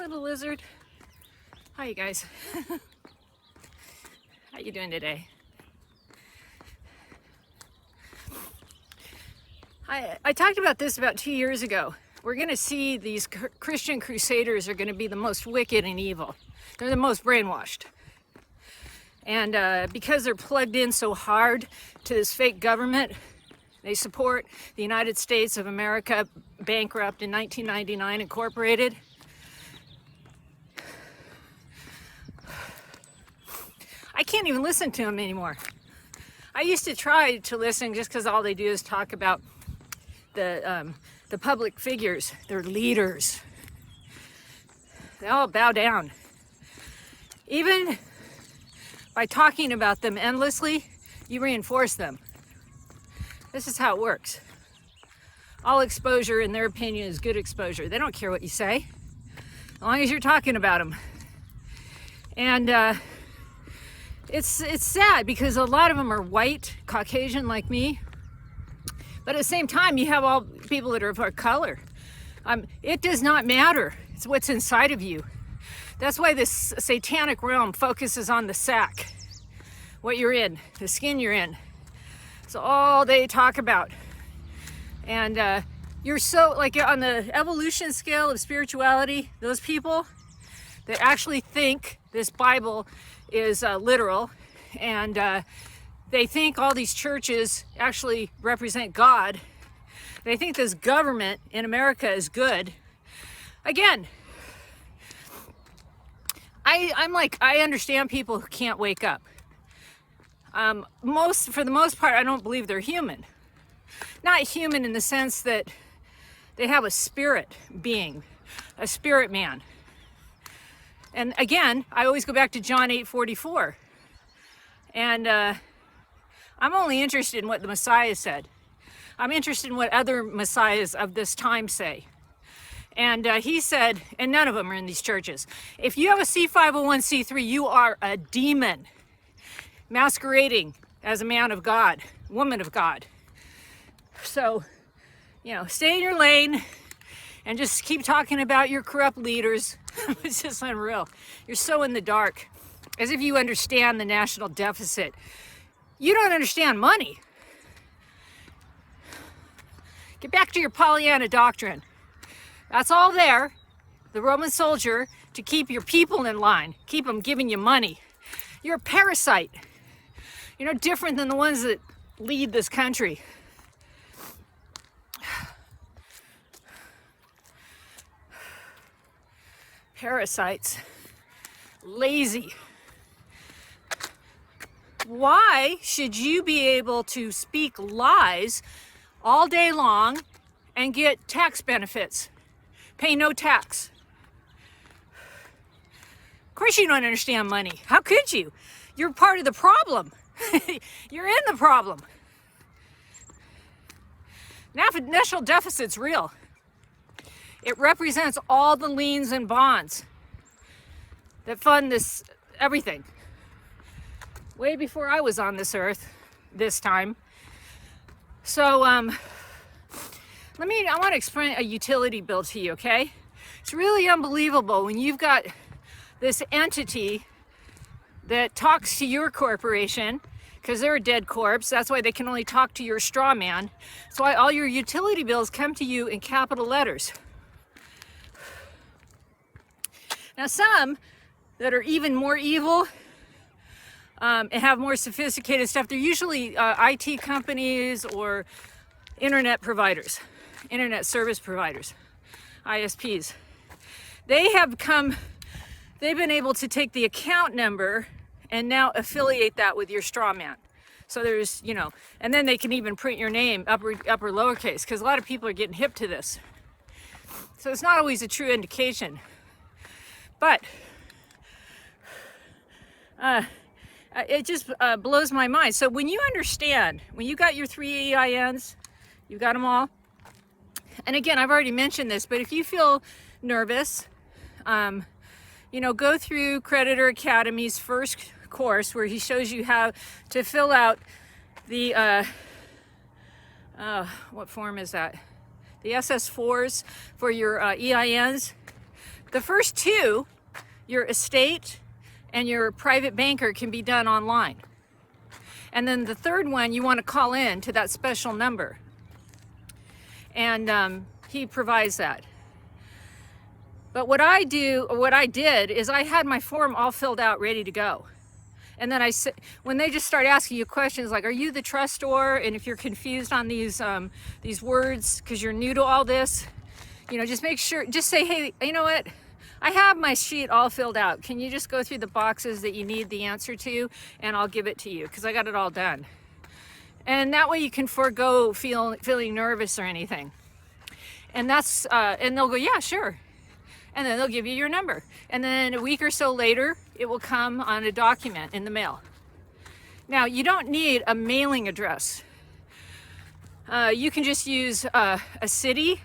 little lizard. Hi, you guys. How you doing today? I talked about this about 2 years ago. We're going to see these Christian crusaders are going to be the most wicked and evil. They're the most brainwashed. And because they're plugged in so hard to this fake government, they support the United States of America, bankrupt in 1999, incorporated. I can't even listen to them anymore. I used to try to listen just because all they do is talk about the public figures, their leaders. They all bow down. Even by talking about them endlessly, you reinforce them. This is how it works. All exposure, in their opinion, is good exposure. They don't care what you say, as long as you're talking about them. And it's sad because a lot of them are white, Caucasian like me. But at the same time, you have all people that are of our color. It does not matter. It's what's inside of you. That's why this satanic realm focuses on the sack, what you're in, the skin you're in. It's all they talk about. And you're so, like on the evolution scale of spirituality, those people that actually think this Bible is literal, and they think all these churches actually represent God. They think this government in America is good. Again, I understand people who can't wake up. For the most part, I don't believe they're human. Not human in the sense that they have a spirit being, a spirit man. And again, I always go back to John 8:44. And I'm only interested in what the Messiah said. I'm interested in what other messiahs of this time say. And he said, and none of them are in these churches, if you have a C501c3, you are a demon masquerading as a man of God, woman of God. So, stay in your lane and just keep talking about your corrupt leaders. It's just unreal. You're so in the dark, as if you understand the national deficit. You don't understand money. Get back to your Pollyanna doctrine. That's all there, the Roman soldier, to keep your people in line, keep them giving you money. You're a parasite. You're no different than the ones that lead this country. Parasites. Lazy. Why should you be able to speak lies all day long and get tax benefits? Pay no tax. Of course you don't understand money. How could you? You're part of the problem. You're in the problem. National deficit's real. It represents all the liens and bonds that fund this everything. Way before I was on this earth this time. So I want to explain a utility bill to you, okay? It's really unbelievable when you've got this entity that talks to your corporation, because they're a dead corpse. That's why they can only talk to your straw man. That's why all your utility bills come to you in capital letters. Now some that are even more evil and have more sophisticated stuff, they're usually IT companies or internet providers, internet service providers, ISPs. They've been able to take the account number and now affiliate that with your straw man. So there's, and then they can even print your name, upper lowercase, because a lot of people are getting hip to this. So it's not always a true indication. But it just blows my mind. So when you understand, when you got your 3 EINs, you've got them all. And again, I've already mentioned this, but if you feel nervous, go through Creditor Academy's first course where he shows you how to fill out the, what form is that? The SS4s for your EINs. The first two, your estate and your private banker, can be done online. And then the third one, you want to call in to that special number. And he provides that. But what I did is I had my form all filled out, ready to go. And then when they just start asking you questions like, are you the trustor? And if you're confused on these words because you're new to all this, just make sure, just say, hey, you know what? I have my sheet all filled out. Can you just go through the boxes that you need the answer to, and I'll give it to you because I got it all done. And that way you can forego feeling nervous or anything. And and they'll go, yeah, sure. And then they'll give you your number. And then a week or so later, it will come on a document in the mail. Now, you don't need a mailing address. You can just use a city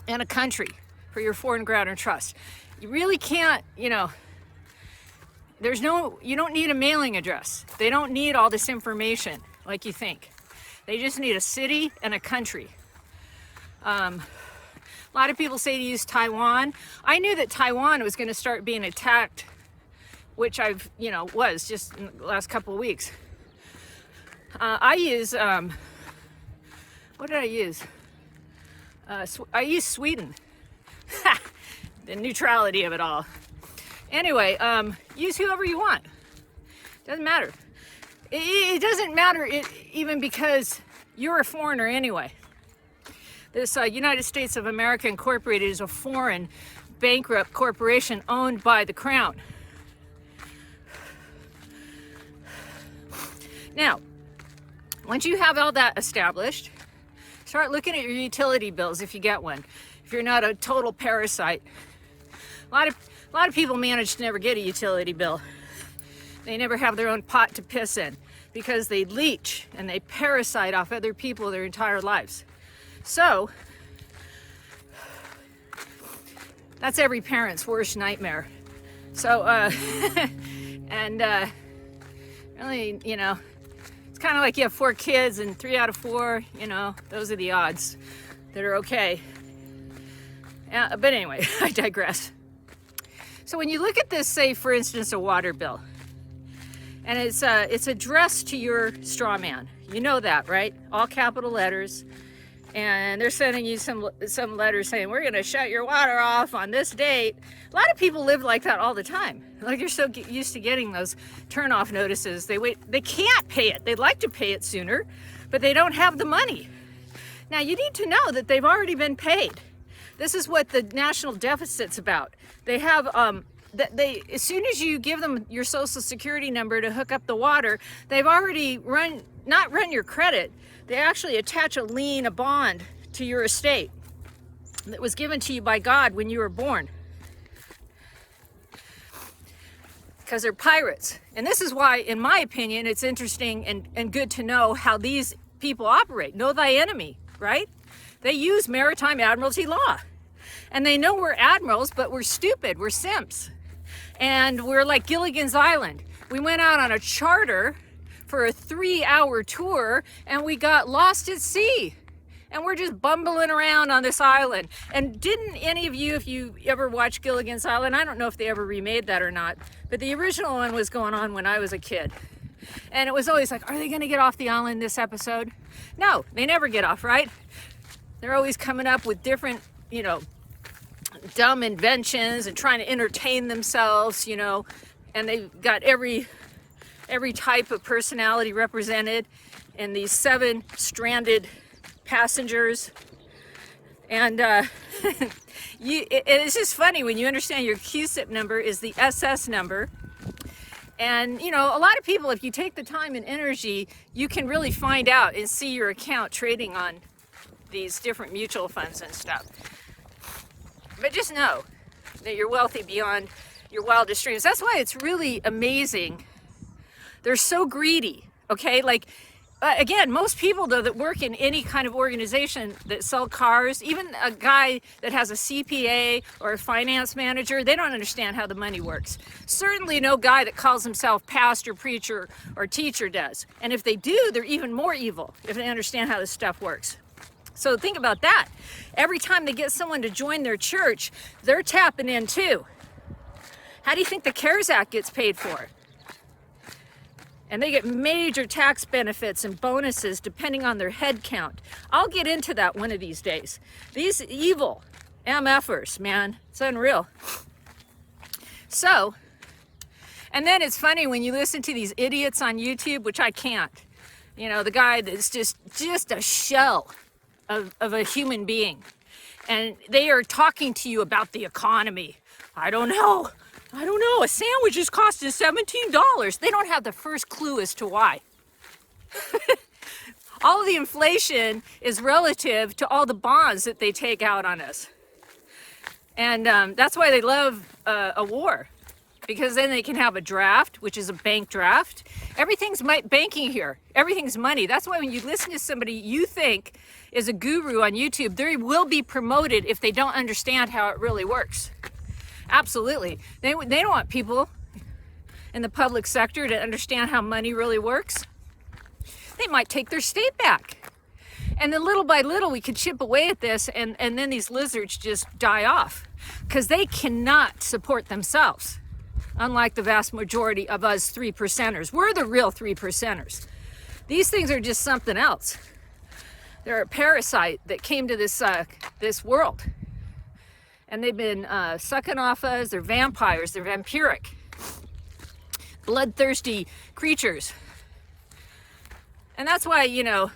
and a country for your foreign ground or trust. You really can't, you don't need a mailing address. They don't need all this information like you think. They just need a city and a country. A lot of people say to use Taiwan. I knew that Taiwan was going to start being attacked, which was just in the last couple of weeks. I use, what did I use? I used Sweden. The neutrality of it all. Anyway, use whoever you want. Doesn't matter. It doesn't matter even because you're a foreigner anyway. This United States of America Incorporated is a foreign bankrupt corporation owned by the Crown. Now, once you have all that established, start looking at your utility bills if you get one. If you're not a total parasite. A lot of people manage to never get a utility bill. They never have their own pot to piss in because they leech and they parasite off other people their entire lives. So, that's every parent's worst nightmare. So, really, it's kind of like you have 4 kids and 3 out of 4, those are the odds that are okay. But anyway, I digress. So when you look at this, say, for instance, a water bill, and it's addressed to your straw man. You know that, right? All capital letters. And they're sending you some letters saying, we're going to shut your water off on this date. A lot of people live like that all the time. Like you're so used to getting those turn-off notices. They can't pay it. They'd like to pay it sooner, but they don't have the money. Now, you need to know that they've already been paid. This is what the national deficit's about. They have, as soon as you give them your social security number to hook up the water, they've already not run your credit. They actually attach a lien, a bond to your estate that was given to you by God when you were born. Because they're pirates. And this is why, in my opinion, it's interesting and good to know how these people operate. Know thy enemy, right? They use maritime admiralty law. And they know we're admirals, but we're stupid. We're simps. And we're like Gilligan's Island. We went out on a charter for a 3-hour tour and we got lost at sea. And we're just bumbling around on this island. And didn't any of you, if you ever watched Gilligan's Island, I don't know if they ever remade that or not, but the original one was going on when I was a kid. And it was always like, are they going to get off the island this episode? No, they never get off, right? They're always coming up with different, dumb inventions and trying to entertain themselves, and they've got every type of personality represented in these 7 stranded passengers. And it's just funny when you understand your QSIP number is the SS number. And, a lot of people, if you take the time and energy, you can really find out and see your account trading on these different mutual funds and stuff. But just know that you're wealthy beyond your wildest dreams. That's why it's really amazing. They're so greedy, okay? Like, again, most people, though, that work in any kind of organization that sell cars, even a guy that has a CPA or a finance manager, they don't understand how the money works. Certainly no guy that calls himself pastor, preacher, or teacher does. And if they do, they're even more evil if they understand how this stuff works. So think about that. Every time they get someone to join their church, they're tapping in too. How do you think the CARES Act gets paid for? And they get major tax benefits and bonuses depending on their head count. I'll get into that one of these days. These evil MFers, man, it's unreal. So, and then it's funny when you listen to these idiots on YouTube, which I can't. You know, the guy that's just a shell of a human being. And they are talking to you about the economy. I don't know. A sandwich is costing $17. They don't have the first clue as to why. All of the inflation is relative to all the bonds that they take out on us. And that's why they love a war. Because then they can have a draft, which is a bank draft. Everything's banking here. Everything's money. That's why when you listen to somebody you think is a guru on YouTube, they will be promoted if they don't understand how it really works. Absolutely. They don't want people in the public sector to understand how money really works. They might take their state back. And then little by little, we could chip away at this, and then these lizards just die off because they cannot support themselves. Unlike the vast majority of us 3%ers. We're the real 3%ers. These things are just something else. They're a parasite that came to this world. And they've been sucking off us. They're vampires. They're vampiric. Bloodthirsty creatures. And that's why, you know,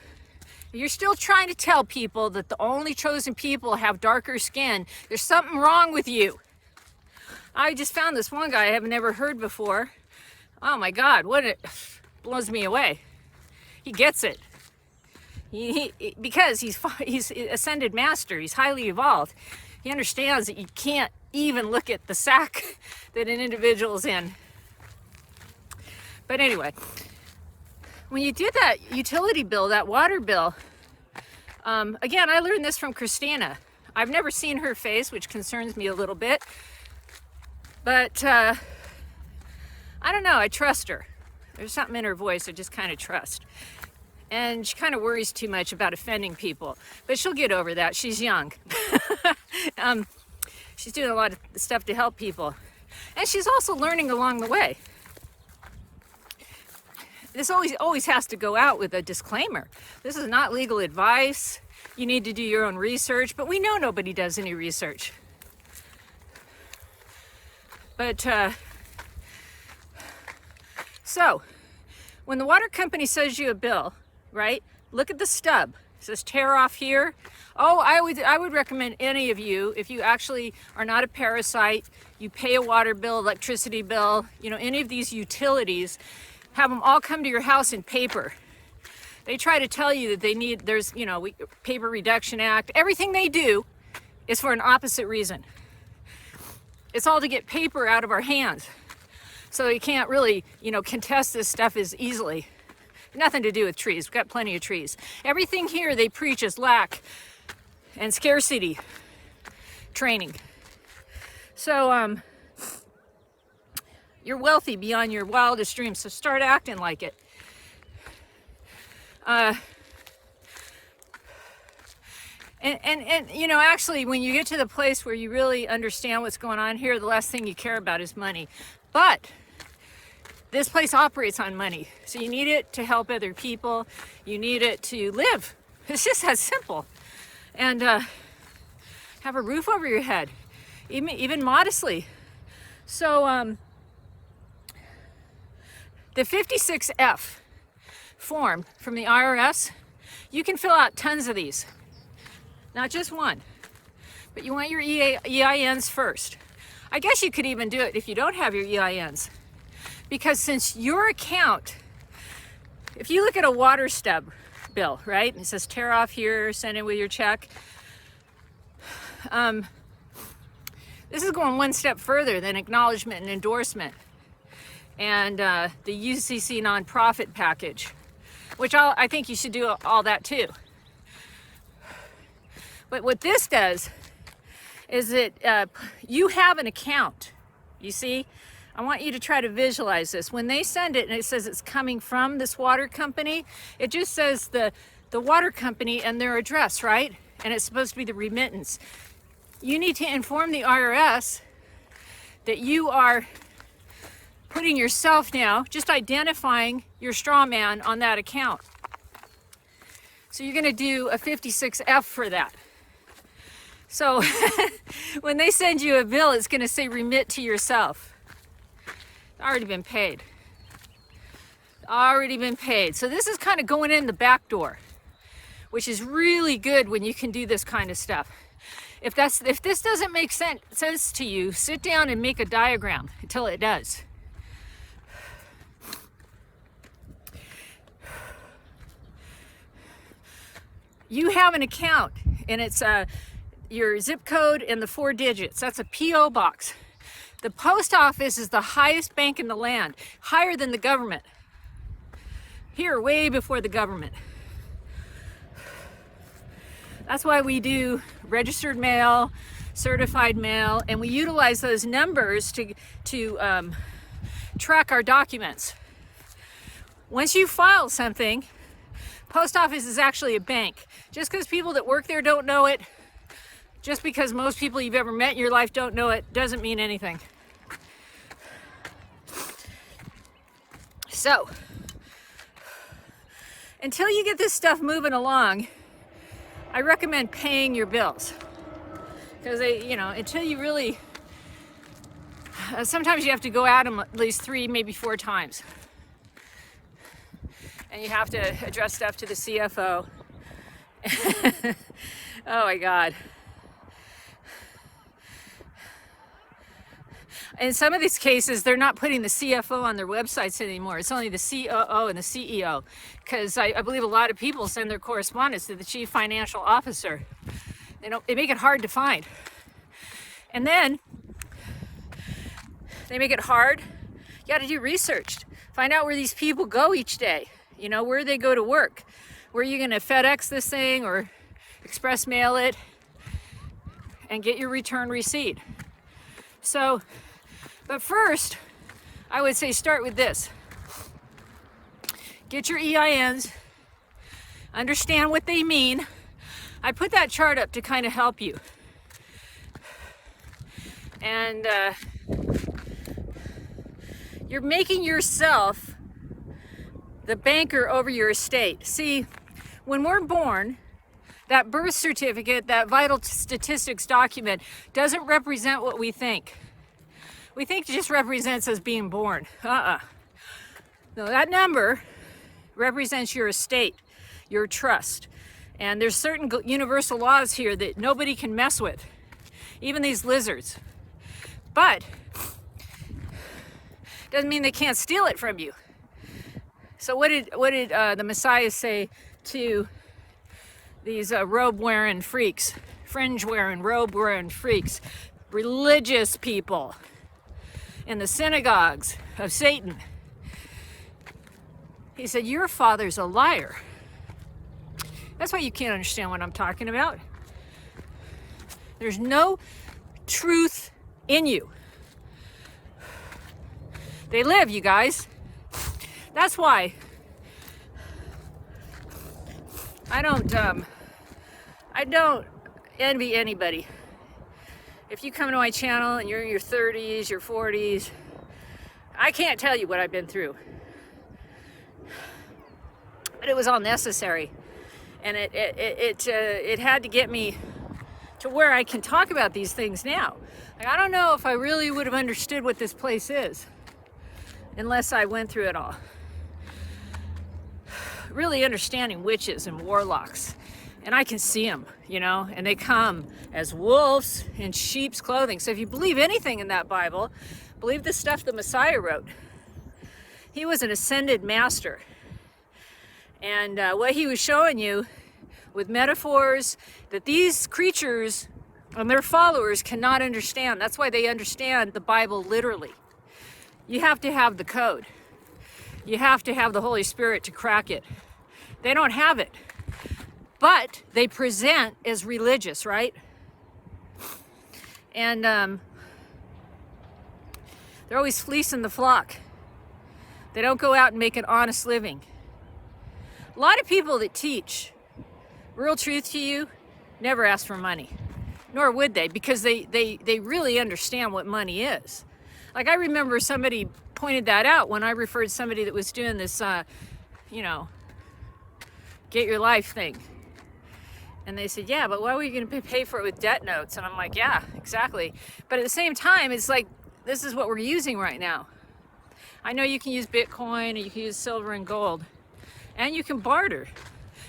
you're still trying to tell people that the only chosen people have darker skin. There's something wrong with you. I just found this one guy I have never heard before. Oh my God, it blows me away. He gets it. Because he's ascended master. He's highly evolved. He understands that you can't even look at the sack that an individual's in. But anyway, when you did that utility bill, that water bill, again, I learned this from Christina. I've never seen her face, which concerns me a little bit. But I don't know, I trust her. There's something in her voice I just kind of trust. And she kind of worries too much about offending people. But she'll get over that. She's young. She's doing a lot of stuff to help people. And she's also learning along the way. This always has to go out with a disclaimer. This is not legal advice. You need to do your own research. But we know nobody does any research. But, so, when the water company sends you a bill, right, look at the stub. It says tear off here. Oh, I would recommend any of you, if you actually are not a parasite, you pay a water bill, electricity bill, you know, any of these utilities, have them all come to your house in paper. They try to tell you that there's, you know, Paper Reduction Act. Everything they do is for an opposite reason. It's all to get paper out of our hands. So you can't really, you know, contest this stuff as easily. Nothing to do with trees. We've got plenty of trees. Everything here they preach is lack and scarcity training. So you're wealthy beyond your wildest dreams, so start acting like it. And you know, actually, when you get to the place where you really understand what's going on here, the last thing you care about is money. But this place operates on money. So you need it to help other people. You need it to live. It's just that simple. And have a roof over your head, even modestly. So the 56F form from the IRS, you can fill out tons of these. Not just one. But you want your EINs first. I guess you could even do it if you don't have your EINs. Because since your account, if you look at a water stub bill, right? And it says tear off here, send in with your check. This is going one step further than acknowledgement and endorsement. And the UCC nonprofit package, which I think you should do all that too. But what this does is that you have an account, you see? I want you to try to visualize this. When they send it and it says it's coming from this water company, it just says the the water company and their address, right? And it's supposed to be the remittance. You need to inform the IRS that you are putting yourself now, just identifying your straw man on that account. So you're going to do a 56F for that. So when they send you a bill, it's going to say remit to yourself. It's already been paid. Already been paid. So this is kind of going in the back door, which is really good when you can do this kind of stuff. If this doesn't make sense to you, sit down and make a diagram until it does. You have an account, and it's your zip code and the 4 digits. That's a P.O. box. The post office is the highest bank in the land, higher than the government. Here, way before the government. That's why we do registered mail, certified mail, and we utilize those numbers to track our documents. Once you file something, post office is actually a bank. Just because people that work there don't know it, just because most people you've ever met in your life don't know it, doesn't mean anything. So, until you get this stuff moving along, I recommend paying your bills. Because until you really, sometimes you have to go at them at least 3, maybe 4 times. And you have to address stuff to the CFO. Oh my God. In some of these cases, they're not putting the CFO on their websites anymore. It's only the COO and the CEO. Because I believe a lot of people send their correspondence to the Chief Financial Officer. They make it hard to find. And then, they make it hard. You got to do research. Find out where these people go each day. Where they go to work. Where you're going to FedEx this thing or express mail it and get your return receipt. So, but first, I would say start with this. Get your EINs, understand what they mean. I put that chart up to kind of help you. And you're making yourself the banker over your estate. See, when we're born, that birth certificate, that vital statistics document, doesn't represent what we think. We think it just represents us being born. No, that number represents your estate, your trust. And there's certain universal laws here that nobody can mess with, even these lizards. But doesn't mean they can't steal it from you. So what did the Messiah say to these robe-wearing freaks, fringe-wearing, robe-wearing freaks, religious people in the synagogues of Satan? He said, your father's a liar. That's why you can't understand what I'm talking about. There's no truth in you. They live, you guys. That's why I don't envy anybody. If you come to my channel and you're in your 30s, your 40s, I can't tell you what I've been through. But it was all necessary. And it had to get me to where I can talk about these things now. Like, I don't know if I really would have understood what this place is unless I went through it all. Really understanding witches and warlocks. And I can see them, and they come as wolves in sheep's clothing. So if you believe anything in that Bible, believe the stuff the Messiah wrote. He was an ascended master. And what he was showing you with metaphors that these creatures and their followers cannot understand. That's why they understand the Bible literally. You have to have the code. You have to have the Holy Spirit to crack it. They don't have it. But they present as religious, right? And they're always fleecing the flock. They don't go out and make an honest living. A lot of people that teach real truth to you, never ask for money. Nor would they, because they really understand what money is. Like, I remember somebody pointed that out when I referred somebody that was doing this, you know, get your life thing. And they said, yeah, but why are we going to pay for it with debt notes? And I'm like, yeah, exactly. But at the same time, it's like, this is what we're using right now. I know you can use Bitcoin and you can use silver and gold, and you can barter.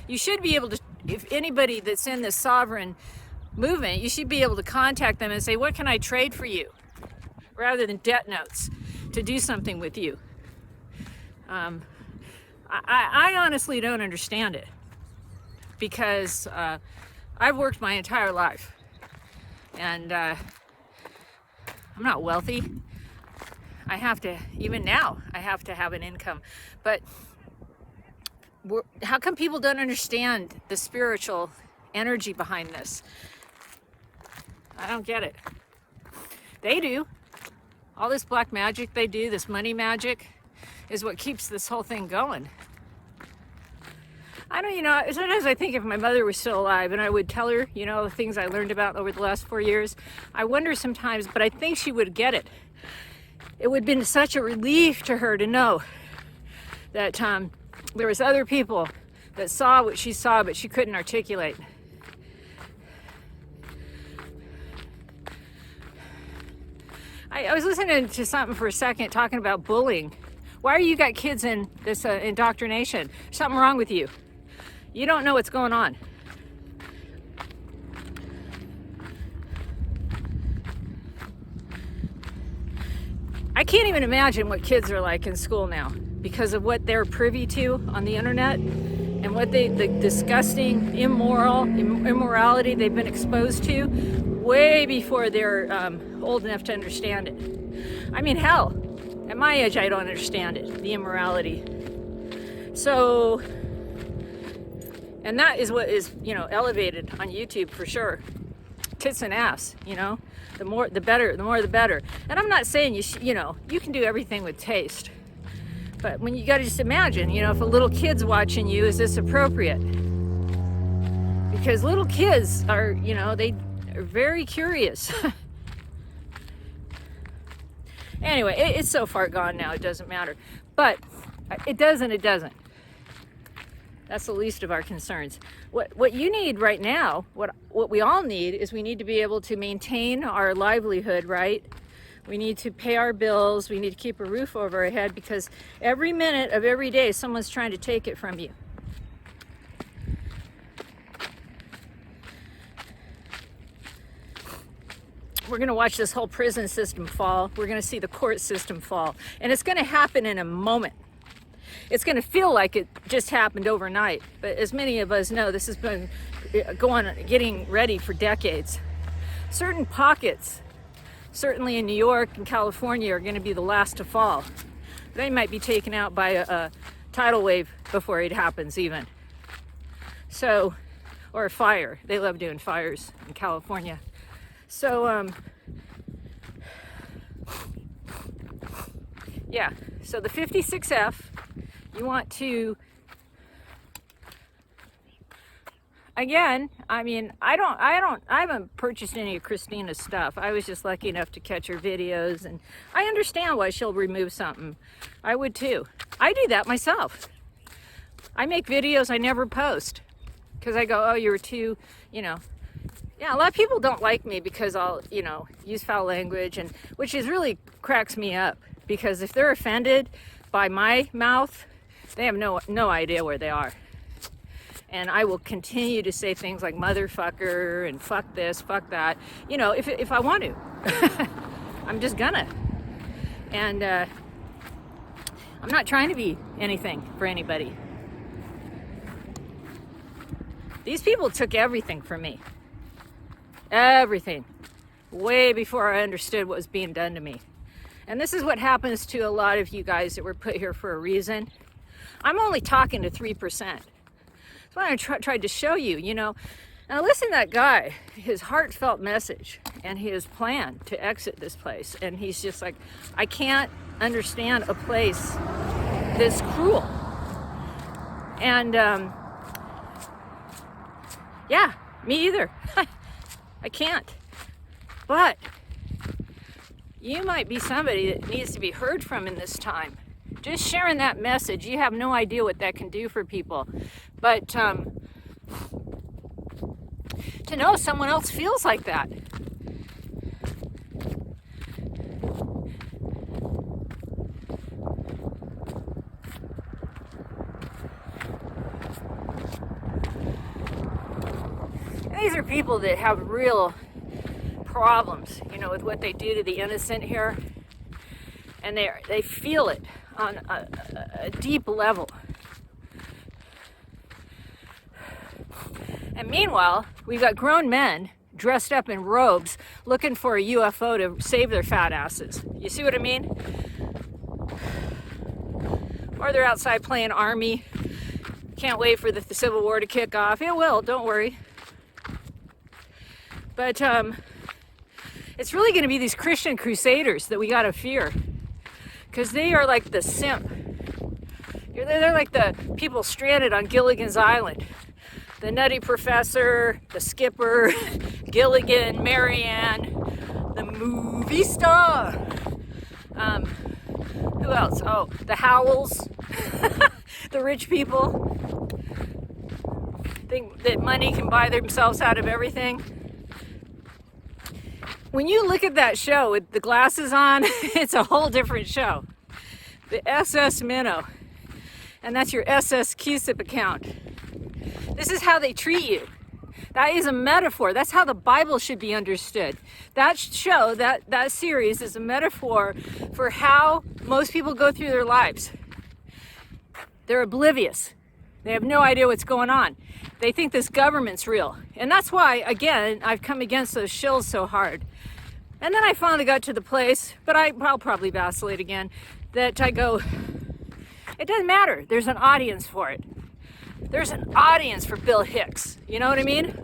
You should be able to, if anybody that's in this sovereign movement, you should be able to contact them and say, what can I trade for you? Rather than debt notes to do something with you. I honestly don't understand it, because I've worked my entire life, and I'm not wealthy. I have to, even now, I have to have an income. But how come people don't understand the spiritual energy behind this? I don't get it. They do. All this black magic they do, this money magic, is what keeps this whole thing going. I don't, you know, sometimes I think if my mother was still alive and I would tell her, you know, the things I learned about over the last 4 years, I wonder sometimes, but I think she would get it. It would have been such a relief to her to know that there was other people that saw what she saw, but she couldn't articulate. I was listening to something for a second talking about bullying. Why are you got kids in this indoctrination? Something wrong with you. You don't know what's going on. I can't even imagine what kids are like in school now because of what they're privy to on the internet and what the disgusting immorality they've been exposed to way before they're old enough to understand it. I mean, hell, at my age, I don't understand it, the immorality. So, and that is what is, you know, elevated on YouTube for sure. Tits and ass, you know, the more the better, the more the better. And I'm not saying you know, you can do everything with taste. But when you got to just imagine, you know, if a little kid's watching you, is this appropriate? Because little kids are, you know, they are very curious. Anyway, it's so far gone now, it doesn't matter. But it does and it doesn't. That's the least of our concerns. What you need right now, what we all need, is we need to be able to maintain our livelihood, right? We need to pay our bills. We need to keep a roof over our head, because every minute of every day, someone's trying to take it from you. We're going to watch this whole prison system fall. We're going to see the court system fall. And it's going to happen in a moment. It's going to feel like it just happened overnight. But as many of us know, this has been getting ready for decades. Certain pockets, certainly in New York and California, are going to be the last to fall. They might be taken out by a tidal wave before it happens even. So, or a fire. They love doing fires in California. So, yeah, so the 56F, you want to, again, I mean, I haven't purchased any of Christina's stuff. I was just lucky enough to catch her videos, and I understand why she'll remove something. I would too. I do that myself. I make videos I never post, because I go, oh, you're too, you know. Yeah, a lot of people don't like me because I'll, you know, use foul language, and which is really cracks me up, because if they're offended by my mouth, they have no idea where they are. And I will continue to say things like motherfucker and fuck this, fuck that, you know, if I want to. I'm just gonna. And I'm not trying to be anything for anybody. These people took everything from me. Everything. Way before I understood what was being done to me. And this is what happens to a lot of you guys that were put here for a reason. I'm only talking to 3%. That's what I tried to show you, you know. Now listen to that guy, his heartfelt message and his plan to exit this place. And he's just like, I can't understand a place this cruel. And Yeah, me either. I can't. But you might be somebody that needs to be heard from in this time. Just sharing that message, you have no idea what that can do for people. But to know someone else feels like that. And these are people that have real problems, you know, with what they do to the innocent here. And they feel it on a deep level. And meanwhile, we've got grown men dressed up in robes looking for a UFO to save their fat asses. You see what I mean? Or they're outside playing army. Can't wait for the Civil War to kick off. It will, don't worry. But it's really going to be these Christian crusaders that we got to fear. Because they are like the simp. They're like the people stranded on Gilligan's Island. The nutty professor, the skipper, Gilligan, Marianne, the movie star. Who else? Oh, the Howells, the rich people. Think that money can buy themselves out of everything. When you look at that show with the glasses on, it's a whole different show. The SS Minnow. And that's your SS QSIP account. This is how they treat you. That is a metaphor. That's how the Bible should be understood. That show, that series is a metaphor for how most people go through their lives. They're oblivious. They have no idea what's going on. They think this government's real. And that's why, again, I've come against those shills so hard. And then I finally got to the place, but I'll probably vacillate again, that I go, it doesn't matter. There's an audience for it. There's an audience for Bill Hicks. You know what I mean?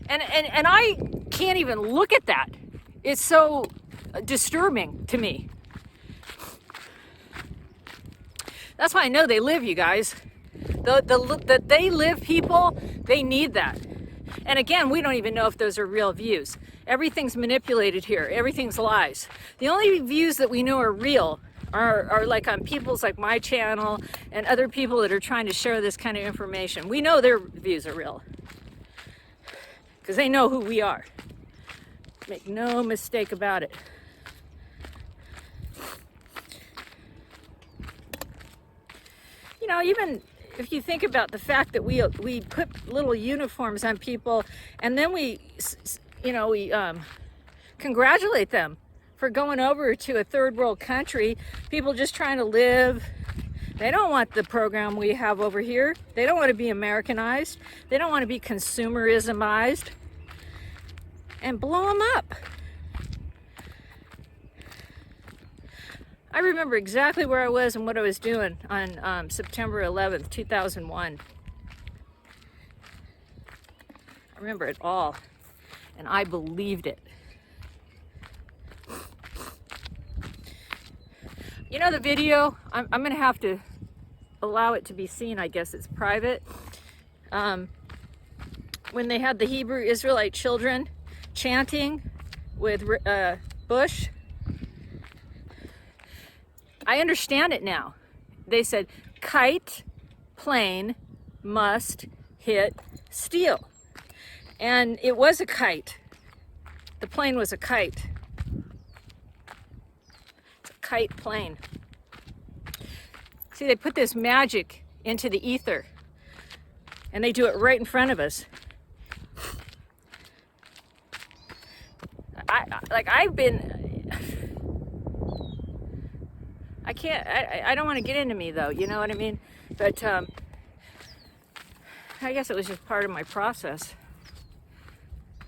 And I can't even look at that. It's so disturbing to me. That's why I know they live, you guys. The they live people, they need that. And again, we don't even know if those are real views. Everything's manipulated here. Everything's lies. The only views that we know are real are like on people's like my channel and other people that are trying to share this kind of information. We know their views are real because they know who we are. Make no mistake about it. You know, even if you think about the fact that we put little uniforms on people and then we congratulate them for going over to a third world country, people just trying to live. They don't want the program we have over here. They don't want to be Americanized. They don't want to be consumerismized. And blow them up. I remember exactly where I was and what I was doing on September 11th, 2001. I remember it all. And I believed it. You know the video? I'm going to have to allow it to be seen. I guess it's private. When they had the Hebrew Israelite children chanting with Bush. I understand it now. They said, kite, plane, must hit steel. And it was a kite. The plane was a kite. It's a kite plane. See, they put this magic into the ether. And they do it right in front of us. I don't want to get into me though, you know what I mean? But I guess it was just part of my process.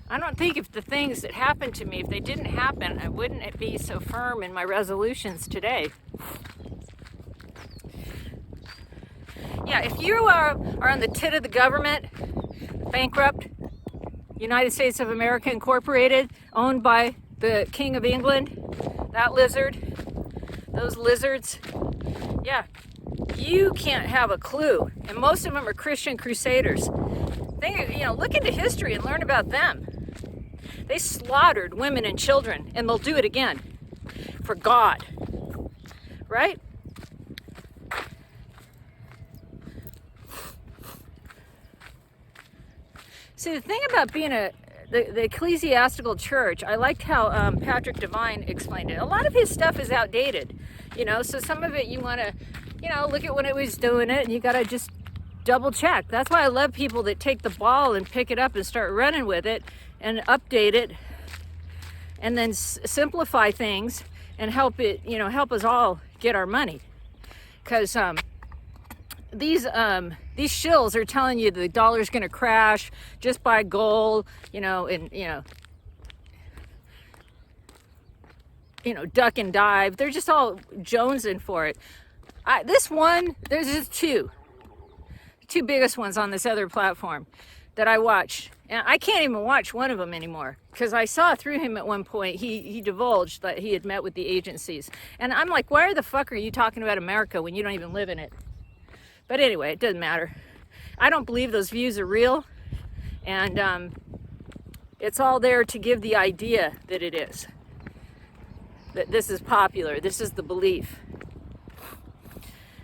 I don't think if the things that happened to me, if they didn't happen, I wouldn't be so firm in my resolutions today. Yeah, if you are on the tit of the government, bankrupt, United States of America Incorporated, owned by the King of England, that lizard, those lizards, yeah, you can't have a clue. And most of them are Christian crusaders. Look into history and learn about them. They slaughtered women and children, and they'll do it again for God, right? See, the thing about being the ecclesiastical church, I liked how Patrick Devine explained it. A lot of his stuff is outdated, so some of it you want to, look at when it was doing it, and you got to just double check. That's why I love people that take the ball and pick it up and start running with it and update it and then simplify things and help us all get our money. Because these shills are telling you the dollar's going to crash, just buy gold, duck and dive. They're just all jonesing for it. There's just two biggest ones on this other platform that I watch. And I can't even watch one of them anymore because I saw through him at one point. He divulged that he had met with the agencies. And I'm like, why the fuck are you talking about America when you don't even live in it? But anyway, it doesn't matter. I don't believe those views are real. And it's all there to give the idea that it is. That this is popular. This is the belief.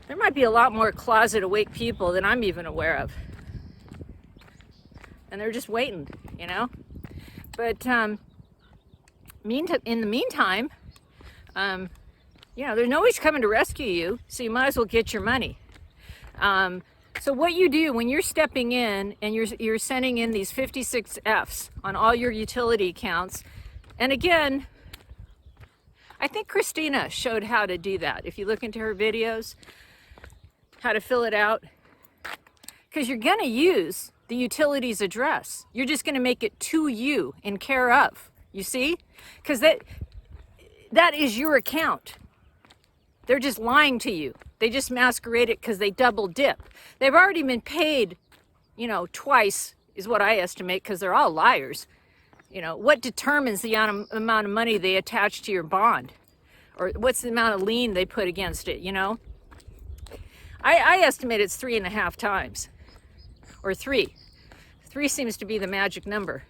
There might be a lot more closet awake people than I'm even aware of. And they're just waiting, But in the meantime, there's nobody's coming to rescue you, so you might as well get your money. So what you do when you're stepping in and you're sending in these 56 Fs on all your utility accounts, and again, I think Christina showed how to do that. If you look into her videos, how to fill it out, because you're going to use the utilities address. You're just going to make it to you in care of, you see? Because that is your account. They're just lying to you. They just masquerade it because they double dip. They've already been paid, twice is what I estimate, because they're all liars. What determines the amount of money they attach to your bond? Or what's the amount of lien they put against it, I estimate it's 3.5 times. Or 3. 3 seems to be the magic number.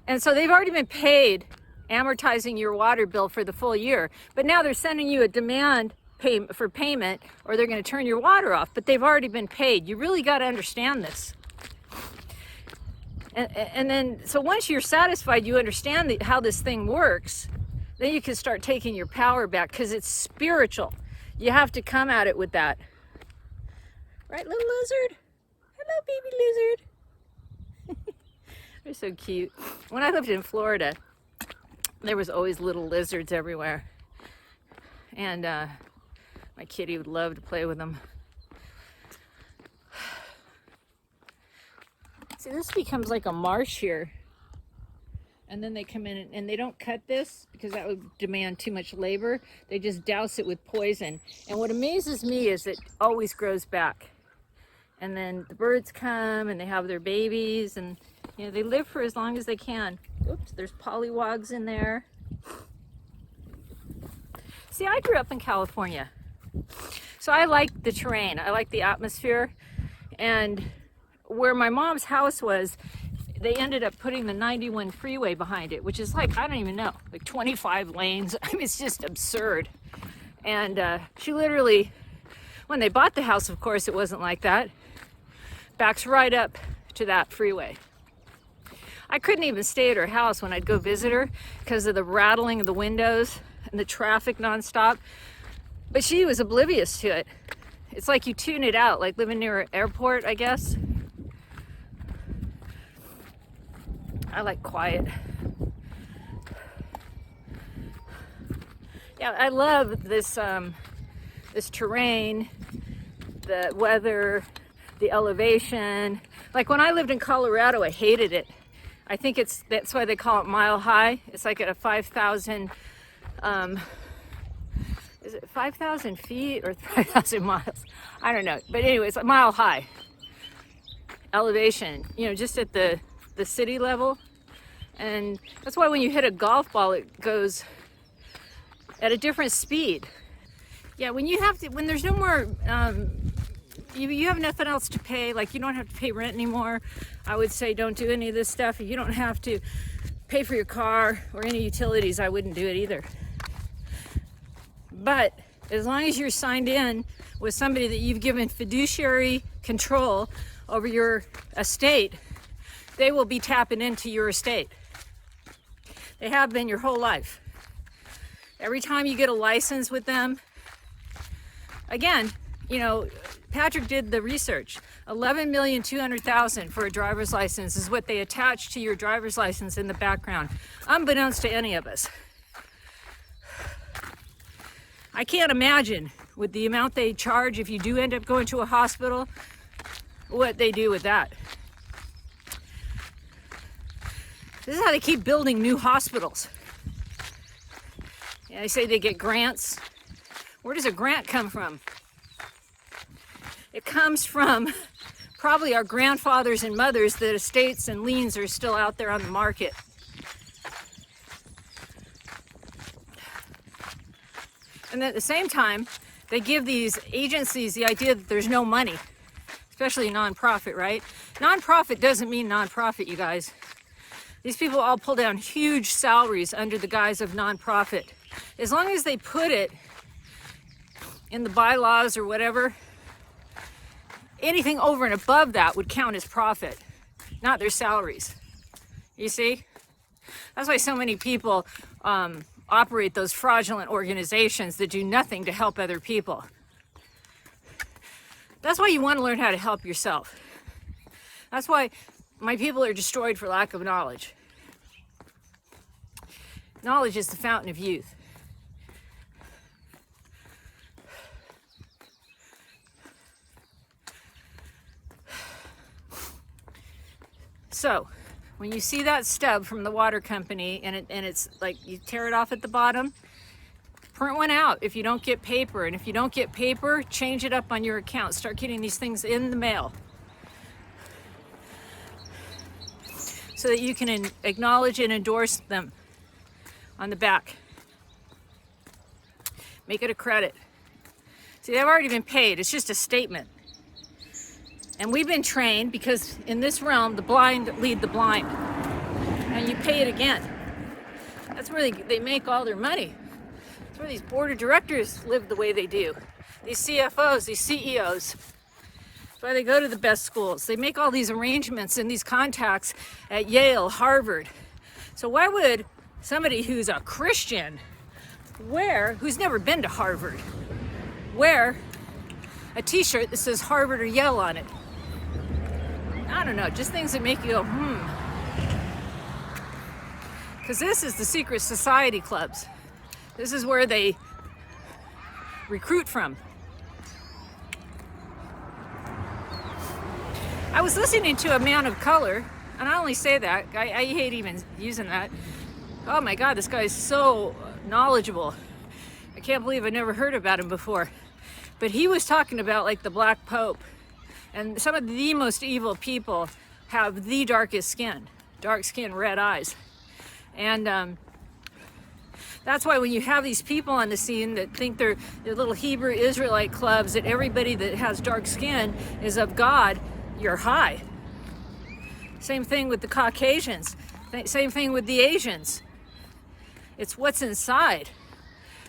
And so they've already been paid amortizing your water bill for the full year. But now they're sending you a demand for payment, or they're going to turn your water off. But they've already been paid. You really got to understand this. And then, so once you're satisfied, you understand how this thing works, then you can start taking your power back, because it's spiritual. You have to come at it with that. Right, little lizard? Hello, baby lizard. They're so cute. When I lived in Florida, there was always little lizards everywhere. And my kitty would love to play with them. See, this becomes like a marsh here. And then they come in and they don't cut this because that would demand too much labor. They just douse it with poison. And what amazes me is it always grows back. And then the birds come and they have their babies, and they live for as long as they can. Oops, there's pollywogs in there. See, I grew up in California. So I like the terrain. I like the atmosphere. And where my mom's house was, they ended up putting the 91 freeway behind it, which is like, I don't even know, like 25 lanes. I mean, it's just absurd. And she literally, when they bought the house, of course, it wasn't like that. Backs right up to that freeway. I couldn't even stay at her house when I'd go visit her because of the rattling of the windows and the traffic nonstop. But she was oblivious to it. It's like you tune it out, like living near an airport, I guess. I like quiet. Yeah, I love this this terrain, the weather, the elevation. Like when I lived in Colorado, I hated it. I think that's why they call it mile high. It's like at a 5,000, is it 5,000 feet or 5,000 miles? I don't know. But anyway, it's a mile high elevation, just at the city level. And that's why when you hit a golf ball, it goes at a different speed. Yeah, when there's no more you have nothing else to pay, like you don't have to pay rent anymore, I would say don't do any of this stuff. If you don't have to pay for your car or any utilities, I wouldn't do it either. But as long as you're signed in with somebody that you've given fiduciary control over your estate, they will be tapping into your estate. They have been your whole life. Every time you get a license with them, again, you know, Patrick did the research. 11,200,000 for a driver's license is what they attach to your driver's license in the background, unbeknownst to any of us. I can't imagine with the amount they charge if you do end up going to a hospital, what they do with that. This is how they keep building new hospitals. Yeah, they say they get grants. Where does a grant come from? It comes from probably our grandfathers and mothers that estates and liens are still out there on the market. And at the same time, they give these agencies the idea that there's no money, especially nonprofit, right? Nonprofit doesn't mean nonprofit, you guys. These people all pull down huge salaries under the guise of nonprofit. As long as they put it in the bylaws or whatever, anything over and above that would count as profit, not their salaries. You see? That's why so many people operate those fraudulent organizations that do nothing to help other people. That's why you want to learn how to help yourself. That's why my people are destroyed for lack of knowledge. Knowledge is the fountain of youth. So, when you see that stub from the water company and it's like you tear it off at the bottom, print one out if you don't get paper. And if you don't get paper, change it up on your account. Start getting these things in the mail so that you can acknowledge and endorse them on the back. Make it a credit. See, they've already been paid. It's just a statement. And we've been trained, because in this realm, the blind lead the blind. And you pay it again. That's where they make all their money. That's where these board of directors live the way they do. These CFOs, these CEOs. That's why they go to the best schools. They make all these arrangements and these contacts at Yale, Harvard. So why would somebody who's a Christian who's never been to Harvard, wear a t-shirt that says Harvard or Yale on it? I don't know, just things that make you go, Because this is the secret society clubs. This is where they recruit from. I was listening to a man of color, and I only say that, I hate even using that. Oh my God, this guy is so knowledgeable. I can't believe I never heard about him before. But he was talking about like the Black Pope, and some of the most evil people have the darkest skin, dark skin, red eyes. And that's why when you have these people on the scene that think they're little Hebrew Israelite clubs, that everybody that has dark skin is of God, you're high. Same thing with the Caucasians. Same thing with the Asians. It's what's inside.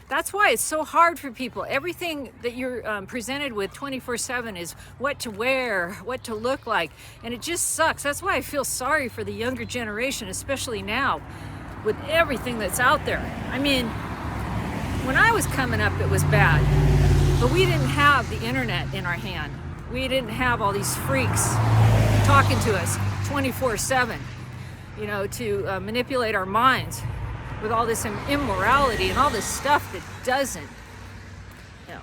That's why it's so hard for people. Everything that you're presented with 24/7 is what to wear, what to look like, and it just sucks. That's why I feel sorry for the younger generation, especially now, with everything that's out there. I mean, when I was coming up, it was bad, but we didn't have the internet in our hand. We didn't have all these freaks talking to us 24/7, you know, to manipulate our minds with all this immorality and all this stuff that doesn't, you know,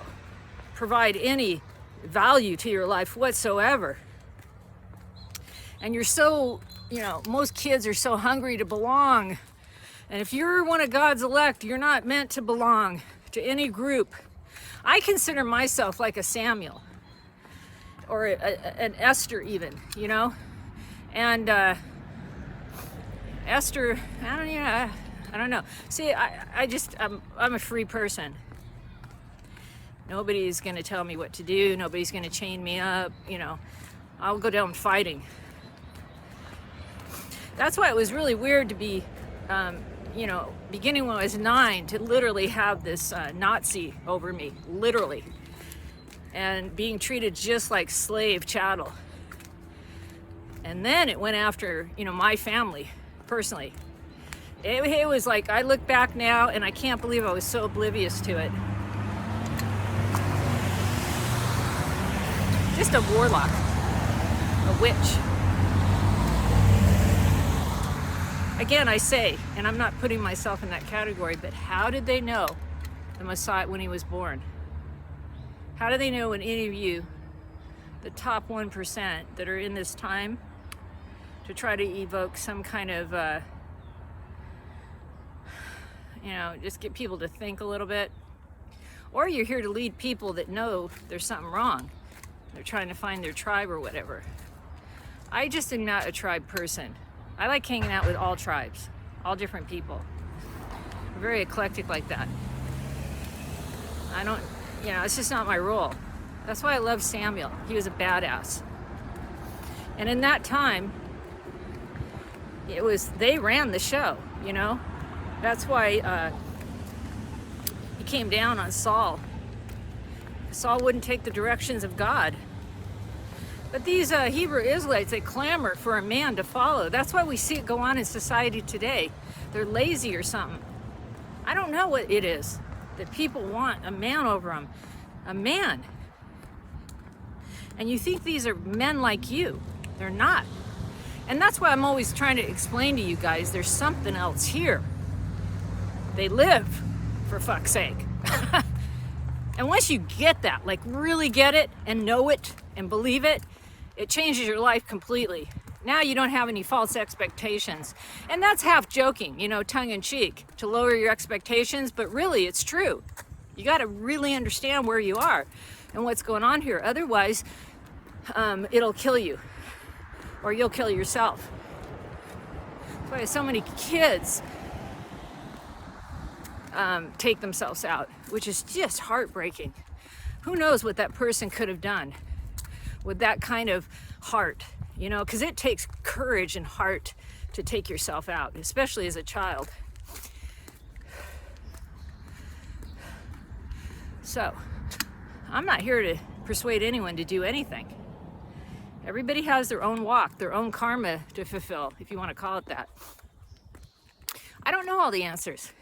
provide any value to your life whatsoever. And you're so, you know, most kids are so hungry to belong. And if you're one of God's elect, you're not meant to belong to any group. I consider myself like a Samuel or an Esther even, you know? And Esther, I don't know. See, I'm a free person. Nobody's going to tell me what to do. Nobody's going to chain me up. You know, I'll go down fighting. That's why it was really weird to be, you know, beginning when I was 9, to literally have this Nazi over me, literally, and being treated just like slave chattel. And then it went after, you know, my family, personally. It was like, I look back now and I can't believe I was so oblivious to it. Just a warlock, a witch. Again, I say, and I'm not putting myself in that category, but how did they know the Messiah when he was born? How do they know when any of you, the top 1% that are in this time, to try to evoke some kind of, you know, just get people to think a little bit? Or you're here to lead people that know there's something wrong. They're trying to find their tribe or whatever. I just am not a tribe person. I like hanging out with all tribes, all different people. I'm very eclectic like that. I don't, you know, it's just not my role. That's why I love Samuel. He was a badass. And in that time, they ran the show, you know? That's why he came down on Saul. Saul wouldn't take the directions of God. But these Hebrew Israelites, they clamor for a man to follow. That's why we see it go on in society today. They're lazy or something. I don't know what it is that people want a man over them. A man. And you think these are men like you. They're not. And that's why I'm always trying to explain to you guys, there's something else here. They live, for fuck's sake. And once you get that, like really get it and know it and believe it, it changes your life completely. Now you don't have any false expectations. And that's half joking, you know, tongue in cheek, to lower your expectations, but really it's true. You got to really understand where you are and what's going on here. Otherwise, it'll kill you, or you'll kill yourself. That's why so many kids take themselves out, which is just heartbreaking. Who knows what that person could have done with that kind of heart, you know, because it takes courage and heart to take yourself out, especially as a child. So, I'm not here to persuade anyone to do anything. Everybody has their own walk, their own karma to fulfill, if you want to call it that. I don't know all the answers.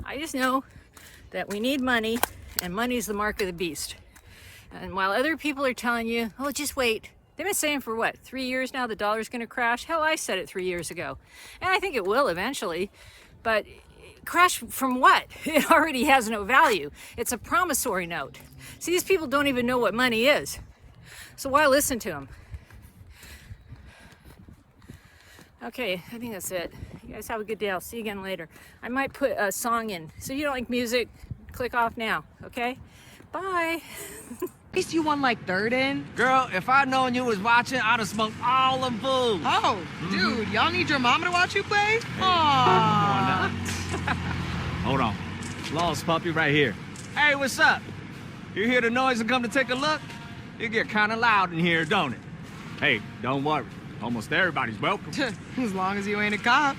I just know that we need money, and money's the mark of the beast. And while other people are telling you, oh, just wait. They've been saying for what, 3 years now the dollar's going to crash? Hell, I said it 3 years ago. And I think it will eventually. But crash from what? It already has no value. It's a promissory note. See, these people don't even know what money is. So why listen to them? Okay, I think that's it. You guys have a good day. I'll see you again later. I might put a song in. So if you don't like music, click off now, okay? Bye. At least you won like third in. Girl, if I'd known you was watching, I'd have smoked all them fools. Oh, dude, y'all need your mama to watch you play? Hey, Aww. Hold on. Lost puppy right here. Hey, what's up? You hear the noise and come to take a look? It get kind of loud in here, don't it? Hey, don't worry. Almost everybody's welcome. As long as you ain't a cop.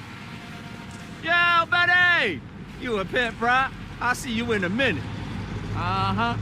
Yo, buddy! You a pimp, bro? I'll see you in a minute. Uh-huh.